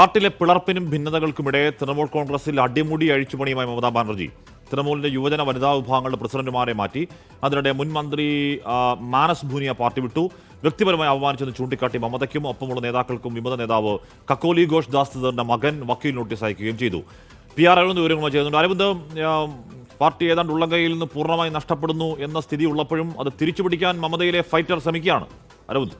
പാർട്ടിയിലെ പിളർപ്പിനും ഭിന്നതകൾക്കുമിടെ തൃണമൂൽ കോൺഗ്രസിൽ അടിമുടി അഴിച്ചുപണിയുമായി മമതാ ബാനർജി. തൃണമൂലിന്റെ യുവജന വനിതാ വിഭാഗങ്ങളുടെ പ്രസിഡന്റുമാരെ മാറ്റി. അതിനിടെ മുൻ മന്ത്രി മാനസ് ഭൂനിയ പാർട്ടി വിട്ടു. വ്യക്തിപരമായി അവമാനിച്ചെന്ന് ചൂണ്ടിക്കാട്ടി മമതയ്ക്കും ഒപ്പമുള്ള നേതാക്കൾക്കും വിമത നേതാവ് കക്കോലി ഘോഷ് ദാസ്തറിന്റെ മകൻ വക്കീൽ നോട്ടീസ് അയക്കുകയും ചെയ്തു. PR അരവിന്ദ് വിവരങ്ങളുമായി ചെയ്യുന്നുണ്ട്. അരവിന്ദ്, പാർട്ടി ഏതാണ്ട് ഉള്ളംകൈയിൽ നിന്ന് പൂർണ്ണമായി നഷ്ടപ്പെടുന്നു എന്ന സ്ഥിതി ഉള്ളപ്പോഴും അത് തിരിച്ചുപിടിക്കാൻ മമതയിലെ ഫൈറ്റർ ശ്രമിക്കുകയാണ്. അരവിന്ദ്,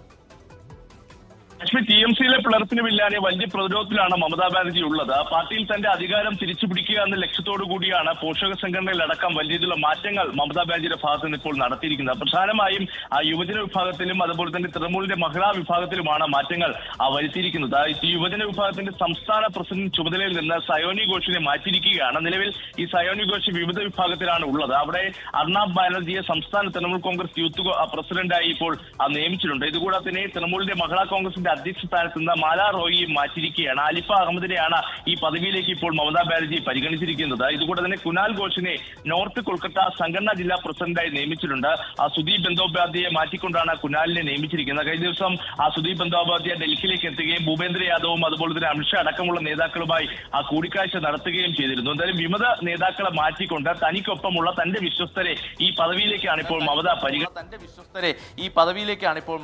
TMCയിലെ പിളർപ്പിന് പിന്നാലെ വലിയ പ്രതിരോധത്തിലാണ് മമതാ ബാനർജി ഉള്ളത്. പാർട്ടിയിൽ തന്റെ അധികാരം തിരിച്ചുപിടിക്കുക എന്ന ലക്ഷ്യത്തോടു കൂടിയാണ് പോഷക സംഘടനയിലടക്കം വലിയ രീതിയിലുള്ള മാറ്റങ്ങൾ മമതാ ബാനർജിയുടെ ഭാഗത്ത് നിന്ന് ഇപ്പോൾ നടത്തിയിരിക്കുന്നത്. പ്രധാനമായും യുവജന വിഭാഗത്തിലും അതുപോലെ തന്നെ തൃണമൂലിന്റെ മഹിളാ വിഭാഗത്തിലുമാണ് മാറ്റങ്ങൾ വരുത്തിയിരിക്കുന്നത്. ഈ യുവജന വിഭാഗത്തിന്റെ സംസ്ഥാന പ്രസിഡന്റ് ചുമതലയിൽ നിന്ന് സയോനി ഘോഷിനെ മാറ്റിയിരിക്കുകയാണ്. നിലവിൽ ഈ സയോനി ഘോഷ് വിവിധ വിഭാഗത്തിലാണ് ഉള്ളത്. അവിടെ അർണാബ് ബാനർജിയെ സംസ്ഥാന തൃണമൂൽ കോൺഗ്രസ് യൂത്ത് പ്രസിഡന്റായി ഇപ്പോൾ നിയമിച്ചിട്ടുണ്ട്. ഇതുകൂടാതെ തന്നെ തൃണമൂലിന്റെ മഹിളാ കോൺഗ്രസിന്റെ അധ്യക്ഷ സ്ഥാനത്ത് നിന്ന് മാല റോയിയെ മാറ്റിയിരിക്കുകയാണ്. ആലിഫ അഹമ്മദിനെയാണ് ഈ പദവിയിലേക്ക് ഇപ്പോൾ മമതാ ബാനർജി പരിഗണിച്ചിരിക്കുന്നത്. ഇതുകൂടെ തന്നെ കുനാൽ ഘോഷിനെ നോർത്ത് കൊൽക്കത്ത സംഘടനാ ജില്ലാ പ്രസിഡന്റായി നിയമിച്ചിട്ടുണ്ട്. സുദീപ് ബന്ദോപാധ്യായെ മാറ്റിക്കൊണ്ടാണ് കുനാലിനെ നിയമിച്ചിരിക്കുന്നത്. കഴിഞ്ഞ ദിവസം സുദീപ് ബന്ദോപാധ്യായ ഡൽഹിയിലേക്ക് എത്തുകയും ഭൂപേന്ദ്ര യാദവും അതുപോലെ തന്നെ അമിത്ഷാ അടക്കമുള്ള നേതാക്കളുമായി കൂടിക്കാഴ്ച നടത്തുകയും ചെയ്തിരുന്നു. എന്തായാലും വിമത നേതാക്കളെ മാറ്റിക്കൊണ്ട് തനിക്കൊപ്പമുള്ള തന്റെ വിശ്വസ്തരെ ഈ പദവിയിലേക്കാണ് ഇപ്പോൾ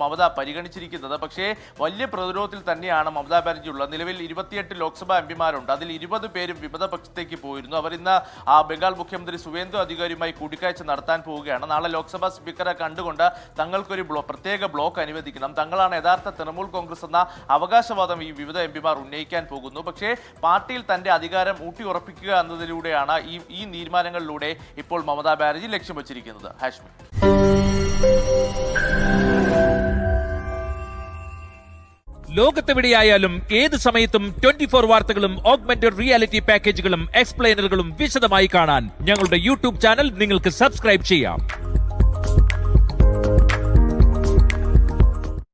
മമത പരിഗണിച്ചിരിക്കുന്നത്. പക്ഷേ വലിയ പ്രതിരോധത്തിൽ തന്നെയാണ് മമതാ ബാനർജി ഉള്ളത്. നിലവിൽ 28 ലോക്സഭാ എംപിമാരുണ്ട്. അതിൽ 20 പേരും വിമത പക്ഷത്തേക്ക് പോയിരുന്നു. അവർ ഇന്ന് ബംഗാൾ മുഖ്യമന്ത്രി സുവേന്ദു അധികാരിയുമായി കൂടിക്കാഴ്ച നടത്താൻ പോവുകയാണ്. നാളെ ലോക്സഭാ സ്പീക്കറെ കണ്ടുകൊണ്ട് തങ്ങൾക്കൊരു പ്രത്യേക ബ്ലോക്ക് അനുവദിക്കണം, തങ്ങളാണ് യഥാർത്ഥ തൃണമൂൽ കോൺഗ്രസ് എന്ന അവകാശവാദം ഈ വിവിധ എംപിമാർ ഉന്നയിക്കാൻ പോകുന്നു. പക്ഷേ പാർട്ടിയിൽ തന്റെ അധികാരം ഊട്ടിയുറപ്പിക്കുക എന്നതിലൂടെയാണ് ഈ തീരുമാനങ്ങളിലൂടെ ഇപ്പോൾ മമതാ ബാനർജി ലക്ഷ്യം വച്ചിരിക്കുന്നത്. ഹാഷ്മി, ലോകത്തെവിടെയായാലും ഏത് സമയത്തും 24 വാർത്തകളും ഓഗ്മെന്റഡ് റിയാലിറ്റി പാക്കേജുകളും എക്സ്പ്ലെയിനറുകളും വിശദമായി കാണാൻ ഞങ്ങളുടെ യൂട്യൂബ് ചാനൽ നിങ്ങൾക്ക് സബ്സ്ക്രൈബ് ചെയ്യാം.